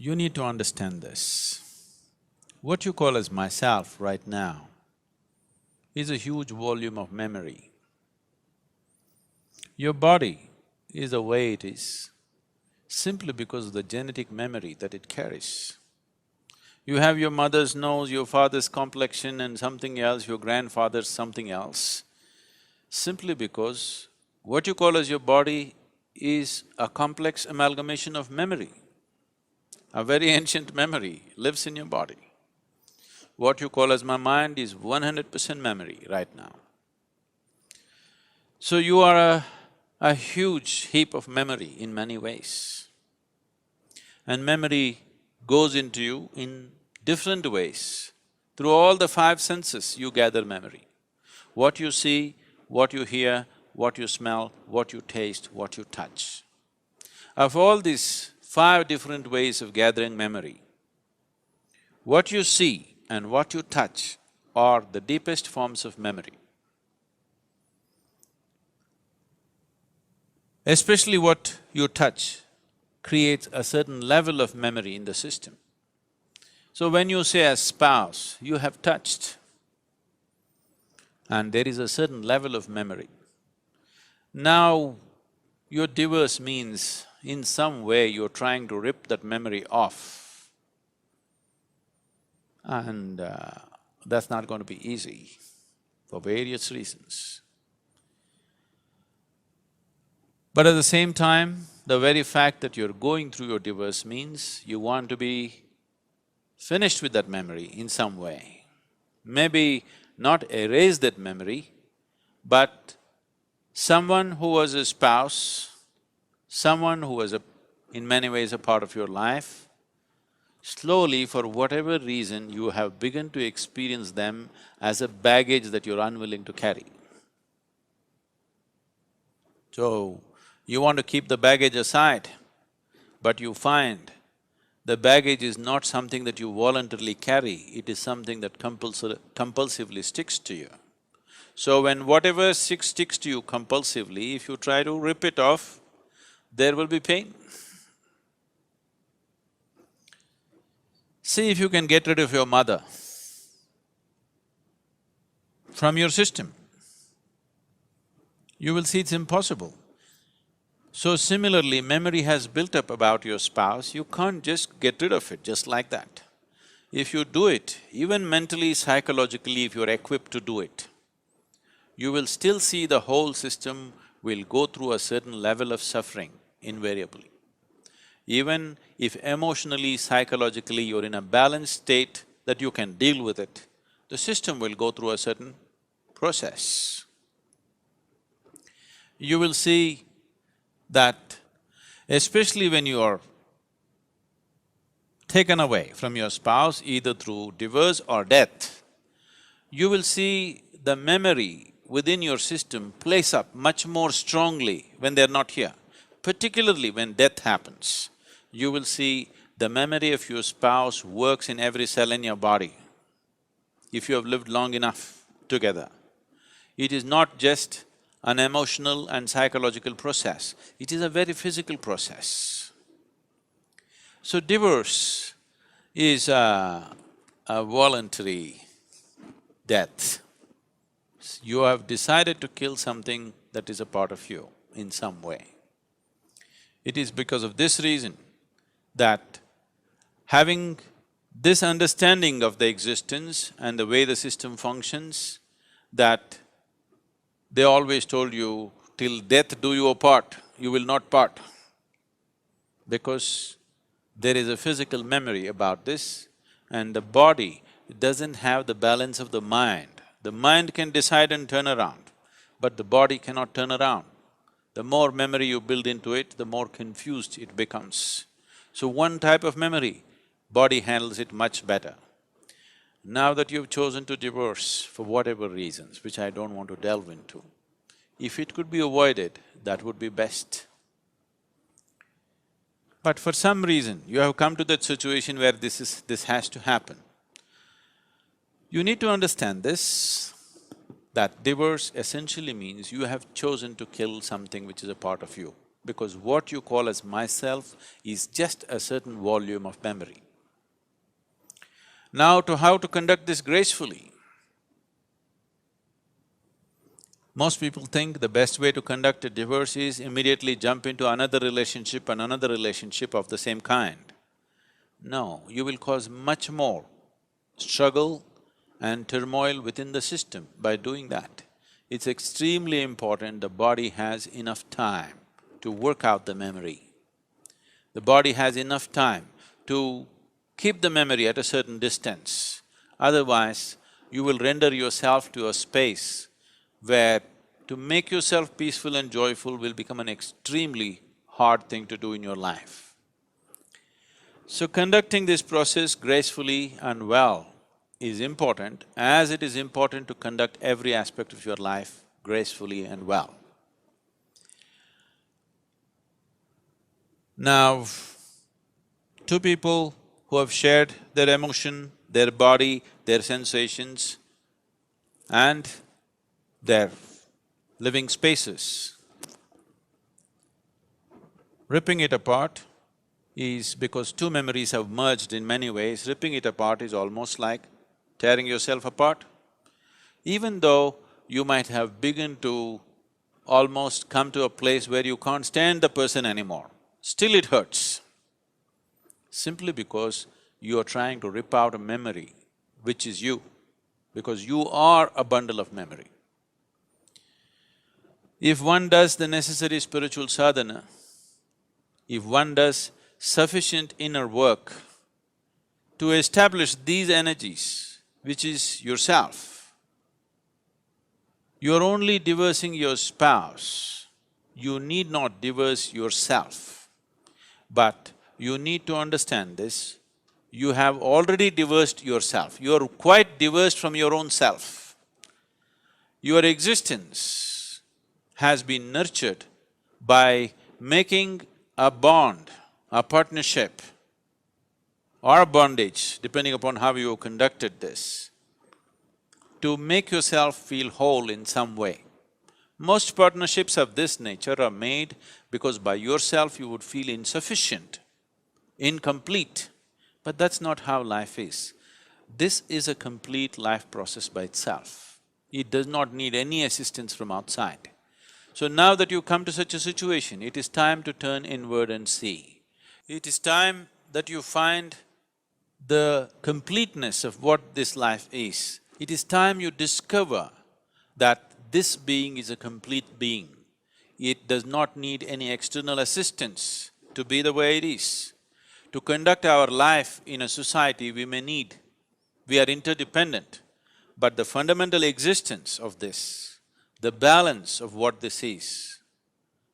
You need to understand this. What you call as myself right now is a huge volume of memory. Your body is the way it is simply because of the genetic memory that it carries. You have your mother's nose, your father's complexion and something else, your grandfather's something else, simply because what you call as your body is a complex amalgamation of memory. A very ancient memory lives in your body. What you call as my mind is 100% memory right now. So you are a huge heap of memory in many ways. And memory goes into you in different ways. Through all the five senses, you gather memory. What you see, what you hear, what you smell, what you taste, what you touch. Of all these five different ways of gathering memory, what you see and what you touch are the deepest forms of memory. Especially what you touch creates a certain level of memory in the system. So when you say a spouse, you have touched, and there is a certain level of memory. Now, your divorce means in some way you're trying to rip that memory off, and that's not going to be easy for various reasons. But at the same time, the very fact that you're going through your divorce means you want to be finished with that memory in some way. Maybe not erase that memory, but someone who was a spouse, someone who was in many ways a part of your life, slowly, for whatever reason, you have begun to experience them as a baggage that you're unwilling to carry. So, you want to keep the baggage aside, but you find the baggage is not something that you voluntarily carry, it is something that compulsively sticks to you. So when whatever sticks to you compulsively, if you try to rip it off, there will be pain. See if you can get rid of your mother from your system. You will see it's impossible. So similarly, memory has built up about your spouse, you can't just get rid of it just like that. If you do it, even mentally, psychologically, if you're equipped to do it, you will still see the whole system will go through a certain level of suffering invariably. Even if emotionally, psychologically you're in a balanced state that you can deal with it, the system will go through a certain process. You will see that especially when you are taken away from your spouse, either through divorce or death, you will see the memory within your system plays up much more strongly when they're not here. Particularly when death happens, you will see the memory of your spouse works in every cell in your body, if you have lived long enough together. It is not just an emotional and psychological process, it is a very physical process. So divorce is a voluntary death. You have decided to kill something that is a part of you in some way. It is because of this reason that having this understanding of the existence and the way the system functions, that they always told you, till death do you apart, you will not part. Because there is a physical memory about this, and the body doesn't have the balance of the mind. The mind can decide and turn around, but the body cannot turn around. The more memory you build into it, the more confused it becomes. So one type of memory, body handles it much better. Now that you've chosen to divorce for whatever reasons, which I don't want to delve into, if it could be avoided, that would be best. But for some reason, you have come to that situation where this has to happen. You need to understand this, that divorce essentially means you have chosen to kill something which is a part of you. because what you call as myself is just a certain volume of memory. Now, to how to conduct this gracefully. Most people think the best way to conduct a divorce is immediately jump into another relationship and another relationship of the same kind. No, you will cause much more struggle and turmoil within the system by doing that. It's extremely important the body has enough time to work out the memory. The body has enough time to keep the memory at a certain distance. Otherwise, you will render yourself to a space where to make yourself peaceful and joyful will become an extremely hard thing to do in your life. So conducting this process gracefully and well is important, as it is important to conduct every aspect of your life gracefully and well. Now, two people who have shared their emotion, their body, their sensations and their living spaces. Ripping it apart is because two memories have merged in many ways. Ripping it apart is almost like tearing yourself apart. Even though you might have begun to almost come to a place where you can't stand the person anymore, still it hurts. Simply because you are trying to rip out a memory which is you, because you are a bundle of memory. If one does the necessary spiritual sadhana, if one does sufficient inner work to establish these energies, which is yourself, you're only divorcing your spouse, you need not divorce yourself. But you need to understand this, you have already divorced yourself, you're quite divorced from your own self. Your existence has been nurtured by making a bond, a partnership or a bondage, depending upon how you conducted this, to make yourself feel whole in some way. Most partnerships of this nature are made because by yourself you would feel insufficient, incomplete, but that's not how life is. This is a complete life process by itself. It does not need any assistance from outside. So now that you come to such a situation, it is time to turn inward and see. It is time that you find the completeness of what this life is. It is time you discover that this being is a complete being. It does not need any external assistance to be the way it is. To conduct our life in a society, we are interdependent, but the fundamental existence of this, the balance of what this is,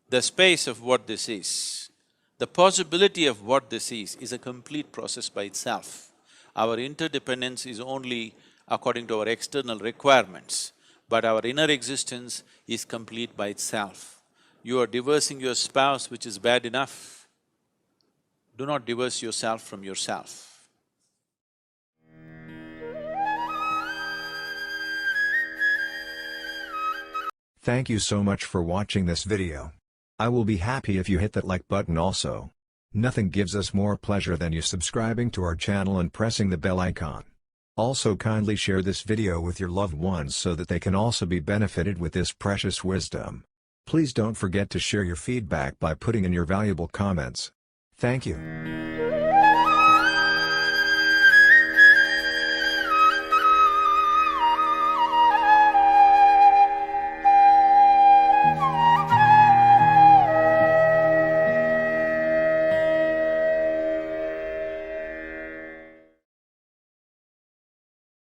the space of what this is, the possibility of what this is a complete process by itself. Our interdependence is only according to our external requirements, but our inner existence is complete by itself. You are divorcing your spouse, which is bad enough. Do not divorce yourself from yourself. Thank you so much for watching this video. I will be happy if you hit that like button also. Nothing gives us more pleasure than you subscribing to our channel and pressing the bell icon. Also kindly share this video with your loved ones so that they can also be benefited with this precious wisdom. Please don't forget to share your feedback by putting in your valuable comments. Thank you.